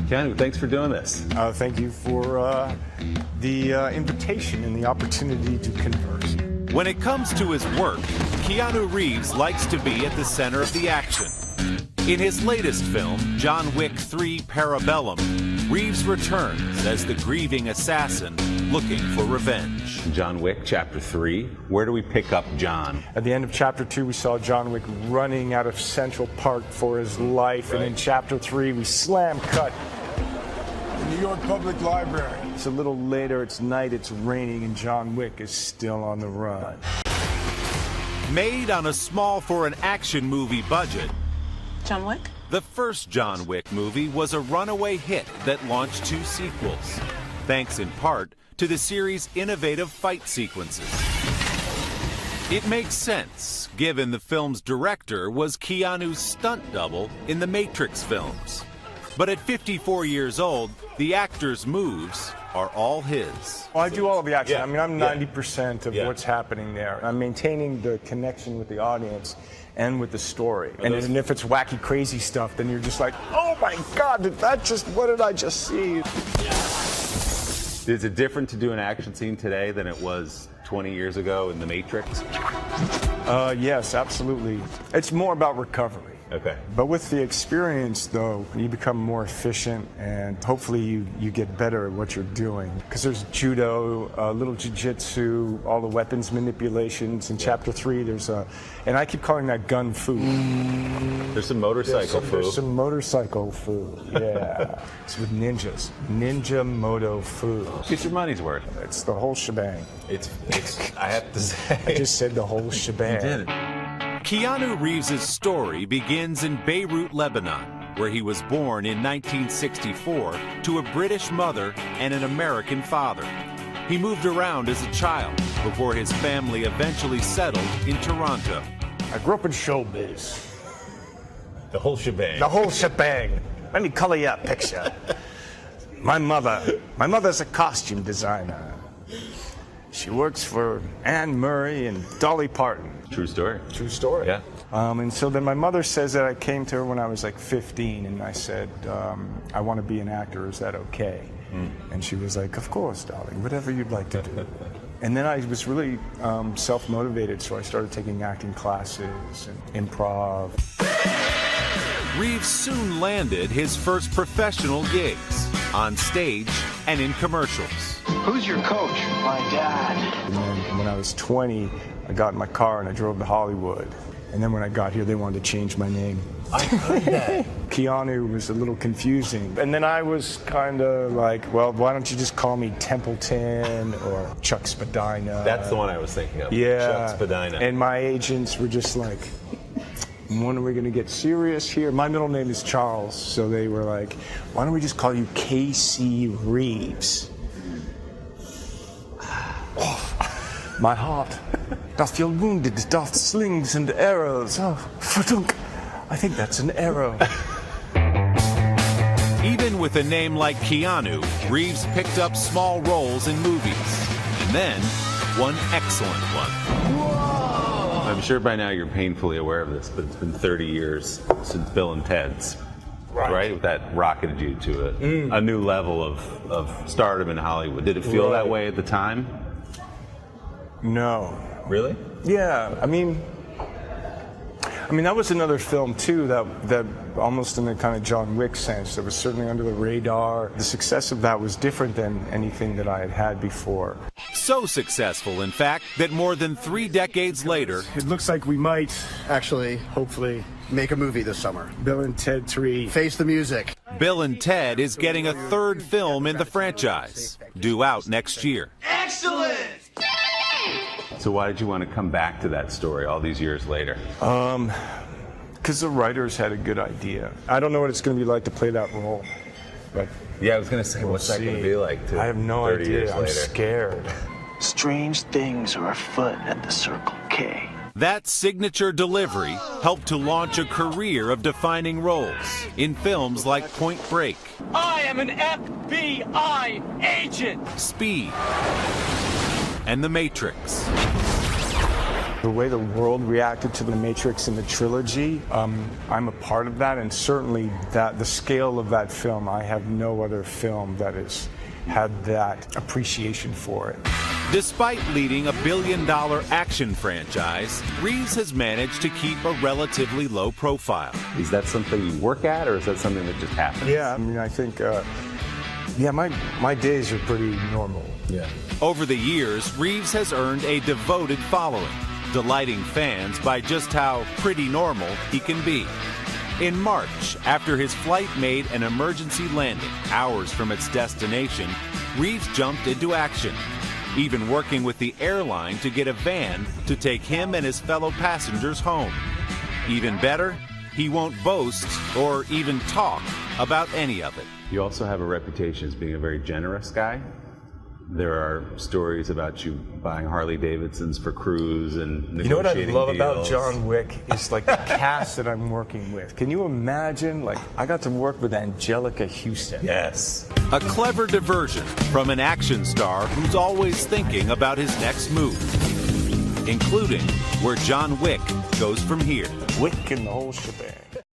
Keanu, thanks for doing this. Thank you for the invitation and the opportunity to converse. When it comes to his work, Keanu Reeves likes to be at the center of the action. In his latest film, John Wick 3 Parabellum, Reeves returns as the grieving assassin looking for revenge. John Wick, Chapter 3. Where do we pick up John? At the end of Chapter 2, we saw John Wick running out of Central Park for his life. Right. And in Chapter 3, we slam cut. New York Public Library. It's a little later, it's night, it's raining, and John Wick is still on the run. Made on a small for an action movie budget, John Wick? The first John Wick movie was a runaway hit that launched 2 sequels, thanks in part to the series' innovative fight sequences. It makes sense, given the film's director was Keanu's stunt double in the Matrix films. But at 54 years old, the actor's moves are all his. Well, I do all of the action. Yeah. I mean, I'm 90% of what's happening there. I'm maintaining the connection with the audience and with the story. And if it's wacky, crazy stuff, then you're just like, oh my God, what did I just see? Is it different to do an action scene today than it was 20 years ago in The Matrix? Yes, absolutely. It's more about recovery. Okay. But with the experience, though, you become more efficient, and hopefully you get better at what you're doing. Because there's judo, a little jiu-jitsu, all the weapons manipulations. In Chapter 3, there's and I keep calling that gun fu. There's some motorcycle fu. There's some motorcycle fu, yeah. It's with ninjas. Ninja moto fu. Get your money's worth. It's the whole shebang. It's I have to say. I just said the whole shebang. You did it. Keanu Reeves' story begins in Beirut, Lebanon, where he was born in 1964 to a British mother and an American father. He moved around as a child before his family eventually settled in Toronto. I grew up in showbiz. The whole shebang. The whole shebang. Let me color you a picture. My mother's a costume designer. She works for Anne Murray and Dolly Parton. True story. True story. Yeah. And so then my mother says that I came to her when I was like 15, and I said, I want to be an actor. Is that okay? And she was like, of course, darling, whatever you'd like to do. And then I was really self-motivated, so I started taking acting classes and improv. Reeves soon landed his first professional gigs, on stage and in commercials. Who's your coach? My dad. And then when I was 20, I got in my car and I drove to Hollywood. And then when I got here, they wanted to change my name. I heard that. Keanu was a little confusing. And then I was kind of like, well, why don't you just call me Templeton or Chuck Spadina? That's the one I was thinking of. Yeah. Chuck Spadina. And my agents were just like, when are we going to get serious here? My middle name is Charles, so they were like, why don't we just call you K.C. Reeves? Oh, my heart doth feel wounded, doth slings and arrows. Oh, fadunk. I think that's an arrow. Even with a name like Keanu, Reeves picked up small roles in movies, and then one excellent one. Whoa! I'm sure by now you're painfully aware of this, but it's been 30 years since Bill and Ted's. Right? That rocketed you to a new level of stardom in Hollywood. Did it feel that way at the time? No. Really? Yeah, I mean, that was another film, too, that almost in a kind of John Wick sense, that was certainly under the radar. The success of that was different than anything that I had had before. So successful, in fact, that more than 3 decades later, it looks like we might actually, hopefully, make a movie this summer. Bill and Ted 3. Face the music. Bill and Ted is getting a 3rd film in the franchise, due out next year. Excellent! So why did you want to come back to that story all these years later? Because the writers had a good idea. I don't know what it's going to be like to play that role, but yeah, I was going to say, what's that going to be like? I have no idea. I'm scared. Strange things are afoot at the Circle K. That signature delivery helped to launch a career of defining roles in films like Point Break. I am an FBI agent! Speed. And The Matrix. The the way the world reacted to The Matrix and the trilogy, I'm a part of that, and certainly the scale of that film, I have no other film that has had that appreciation for it. Despite leading a billion-dollar action franchise, Reeves has managed to keep a relatively low profile. Is that something you work at, or is that something that just happens? Yeah, I mean, I think, my days are pretty normal. Yeah. Over the years, Reeves has earned a devoted following, delighting fans by just how pretty normal he can be. In March, after his flight made an emergency landing hours from its destination, Reeves jumped into action, even working with the airline to get a van to take him and his fellow passengers home. Even better, he won't boast or even talk about any of it. You also have a reputation as being a very generous guy. There are stories about you buying Harley Davidsons for crews and negotiating You know what I love about deals. John Wick is like the cast that I'm working with. Can you imagine? Like, I got to work with Angelica Houston. Yes. A clever diversion from an action star who's always thinking about his next move, including where John Wick goes from here. Wick and the whole shebang.